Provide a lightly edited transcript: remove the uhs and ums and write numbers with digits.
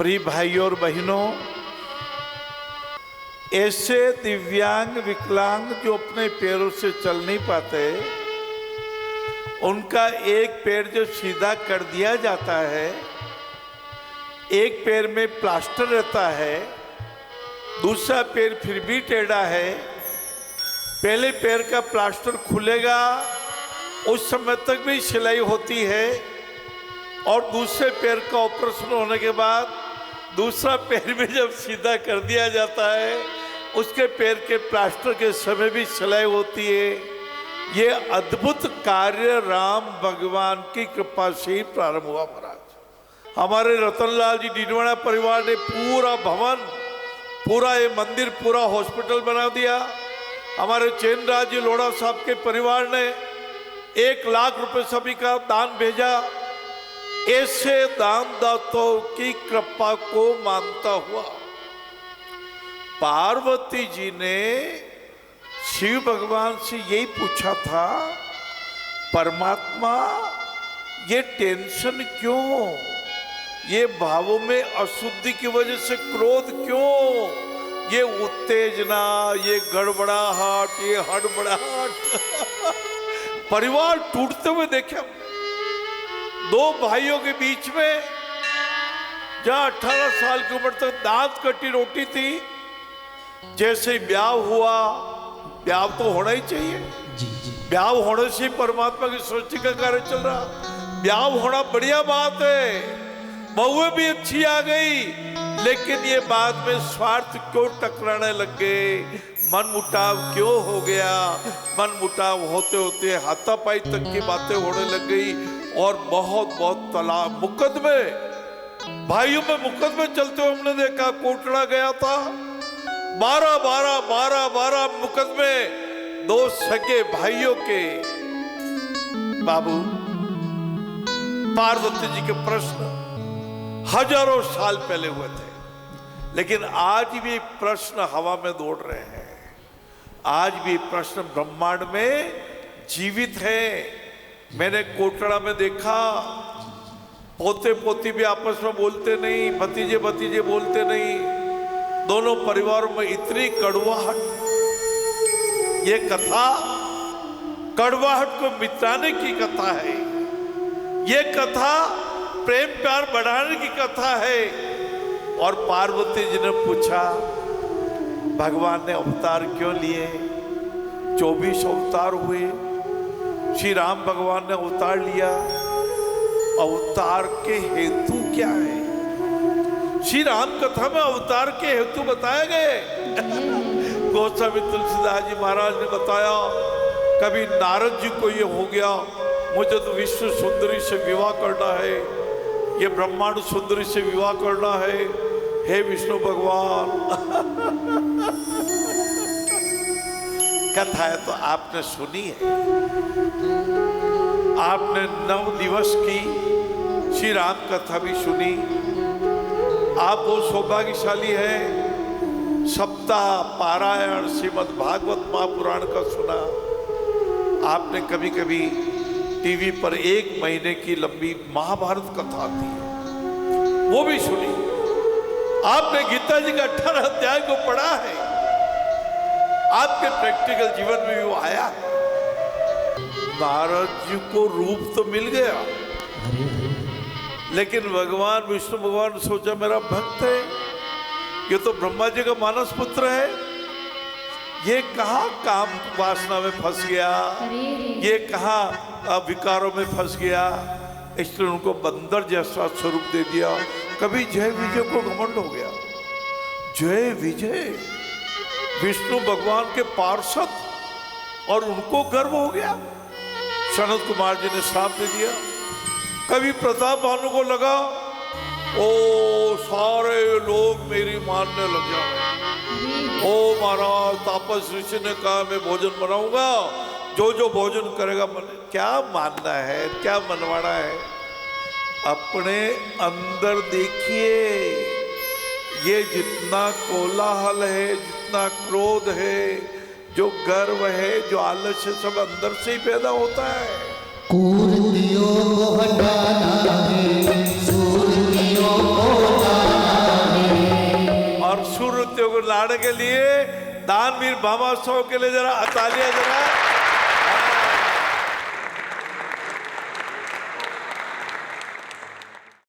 प्रिय भाइयों और बहनों, ऐसे दिव्यांग विकलांग जो अपने पैरों से चल नहीं पाते, उनका एक पैर जो सीधा कर दिया जाता है, एक पैर में प्लास्टर रहता है, दूसरा पैर फिर भी टेढ़ा है। पहले पैर का प्लास्टर खुलेगा, उस समय तक भी सिलाई होती है, और दूसरे पैर का ऑपरेशन होने के बाद दूसरा पैर भी जब सीधा कर दिया जाता है, उसके पैर के प्लास्टर के समय भी सिलाई होती है। ये अद्भुत कार्य राम भगवान की कृपा से ही प्रारंभ हुआ महाराज। हमारे रतनलाल जी डीडवाना परिवार ने पूरा भवन, पूरा ये मंदिर, पूरा हॉस्पिटल बना दिया। हमारे चैनराज जी लोढ़ा साहब के परिवार ने 1 लाख रुपए सभी का दान भेजा। ऐसे दानदाताओं की कृपा को मानता हुआ पार्वती जी ने शिव भगवान से यही पूछा था, परमात्मा ये टेंशन क्यों, ये भावों में अशुद्धि की वजह से क्रोध क्यों, ये उत्तेजना, ये गड़बड़ाहट, ये हड़बड़ाहट। परिवार टूटते हुए देखे, 2 भाइयों के बीच में जहां 18 साल की उम्र तक दांत कटी रोटी थी, जैसे ब्याह हुआ, ब्याह तो होना ही चाहिए, ब्याह होने से परमात्मा की सृष्टि का कार्य चल रहा। ब्याह होना बढ़िया बात है, बहुएं भी अच्छी आ गई, लेकिन ये बाद में स्वार्थ क्यों टकराने लग गए, मन मुटाव क्यों हो गया, मन मुटाव होते होते हाथापाई तक की बातें होने लग गई, और बहुत तलाक, मुकदमे, भाइयों में मुकदमे चलते हुए हमने देखा। कोटड़ा गया था, 12 मुकदमे 2 सगे भाइयों के। बाबू, पार्वती जी के प्रश्न हजारों साल पहले हुए थे, लेकिन आज भी प्रश्न हवा में दौड़ रहे हैं, आज भी प्रश्न ब्रह्मांड में जीवित है। मैंने कोटड़ा में देखा, पोते पोती भी आपस में बोलते नहीं, भतीजे भतीजे बोलते नहीं, दोनों परिवारों में इतनी कड़वाहट। ये कथा कड़वाहट को मिटाने की कथा है, ये कथा प्रेम प्यार बढ़ाने की कथा है। और पार्वती जी ने पूछा, भगवान ने अवतार क्यों लिए, 24 अवतार हुए, श्री राम भगवान ने अवतार लिया, अवतार के हेतु क्या है? श्री राम कथा में अवतार के हेतु बताए गए। गोस्वामी तुलसीदास जी महाराज ने बताया, कभी नारद जी को ये हो गया, मुझे तो विश्व सुंदरी से विवाह करना है, ये ब्रह्मांड सुंदरी से विवाह करना है, हे विष्णु भगवान। कथा है तो आपने सुनी है, आपने 9 दिवस की श्री राम कथा भी सुनी। आप वो सौभाग्यशाली हैं, सप्ताह पारायण श्रीमद् भागवत महापुराण का सुना। आपने कभी कभी टीवी पर 1 महीने की लंबी महाभारत कथा आती है, वो भी सुनी। आपने गीता जी का 18 अध्याय को पढ़ा है, आपके प्रैक्टिकल जीवन में भी वो आया है। नारद जी को रूप तो मिल गया, लेकिन भगवान विष्णु भगवान ने सोचा मेरा भक्त है, ये तो ब्रह्मा जी का मानस पुत्र है, ये कहाँ काम वासना में फंस गया, ये कहाँ विकारों में फंस गया, इसलिए उनको बंदर जैसा स्वरूप दे दिया। कभी जय विजय को घमंड हो गया, जय विजय विष्णु भगवान के पार्षद, और उनको गर्व हो गया। सनत कुमार जी ने श्राप दे दिया। कभी प्रताप भानु को लगा, ओ सारे लोग मेरी मानने लग जाए, ओ महाराज तापस ऋषि ने कहा मैं भोजन बनाऊंगा, जो जो भोजन करेगा क्या मानना है, क्या मनवाना है। अपने अंदर देखिए, ये जितना कोलाहल है, जितना क्रोध है, जो गर्व है, जो आलस है, सब अंदर से ही पैदा होता है। कुर्तियों को हटाना है, सूर्तियों को लाना को लाने के लिए दानवीर भामासव के लिए जरा तालियां जरा।